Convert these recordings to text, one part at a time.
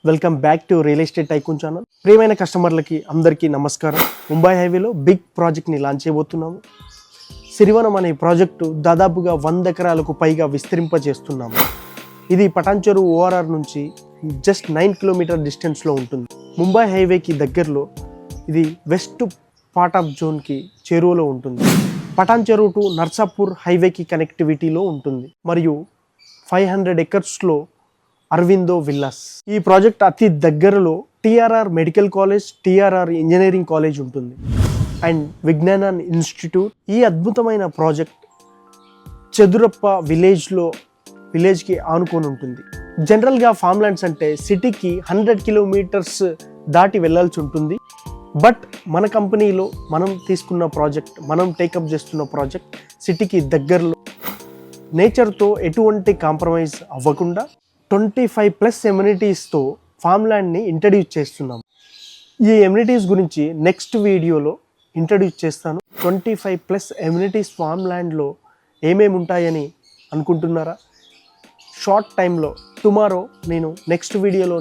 Welcome back to real estate tycoon channel. ప్రియమైన కస్టమర్లకి అందరికీ నమస్కారం. ముంబై హైవేలో బిగ్ ప్రాజెక్ట్ని లాంచ్ చేయబోతున్నాము. సిరివనం అనే ప్రాజెక్టు దాదాపుగా 100 ఎకరాలకు పైగా విస్తరింపజేస్తున్నాము. ఇది పటాన్చెరు ఓఆర్ఆర్ నుంచి జస్ట్ 9 కిలోమీటర్ డిస్టెన్స్లో ఉంటుంది. ముంబై హైవేకి దగ్గరలో ఇది వెస్ట్ పార్ట్ ఆఫ్ జోన్కి చేరువలో ఉంటుంది. పటాన్చెరు టు నర్సాపూర్ హైవేకి కనెక్టివిటీలో ఉంటుంది మరియు 500 ఎకర్స్లో అరవిందో విల్లాస్. ఈ ప్రాజెక్ట్ అతి దగ్గరలో TRR medical college, TRR engineering college ఉంటుంది అండ్ విజ్ఞాన్ ఇన్స్టిట్యూట్. ఈ అద్భుతమైన ప్రాజెక్ట్ చదురప్ప విలేజ్కి ఆనుకొని ఉంటుంది. జనరల్గా ఫామ్ ల్యాండ్స్ అంటే సిటీకి 100 కిలోమీటర్స్ దాటి వెళ్ళాల్సి ఉంటుంది. బట్ మన కంపెనీలో మనం తీసుకున్న ప్రాజెక్ట్, మనం టేకప్ చేస్తున్న ప్రాజెక్ట్ సిటీకి దగ్గరలో నేచర్తో ఎటువంటి కాంప్రమైజ్ అవ్వకుండా 25+ ఎమ్యూనిటీస్తో ఫామ్ ల్యాండ్ని ఇంట్రడ్యూస్ చేస్తున్నాం. ఈ ఎమ్యూనిటీస్ గురించి నెక్స్ట్ వీడియోలో ఇంట్రడ్యూస్ చేస్తాను. 25+ ఎమ్యూనిటీస్ ఫామ్ ల్యాండ్లో ఏమేమి ఉంటాయని అనుకుంటున్నారా? షార్ట్ టైంలో టుమారో నేను నెక్స్ట్ వీడియోలో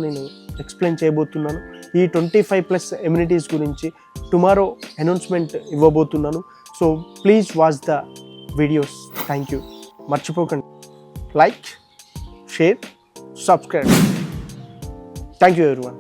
ఎక్స్ప్లెయిన్ చేయబోతున్నాను. ఈ 25+ ఎమ్యూనిటీస్ గురించి టుమారో అనౌన్స్మెంట్ ఇవ్వబోతున్నాను. So please watch the videos. Thank you. మర్చిపోకండి, like, share, subscribe. Thank you everyone.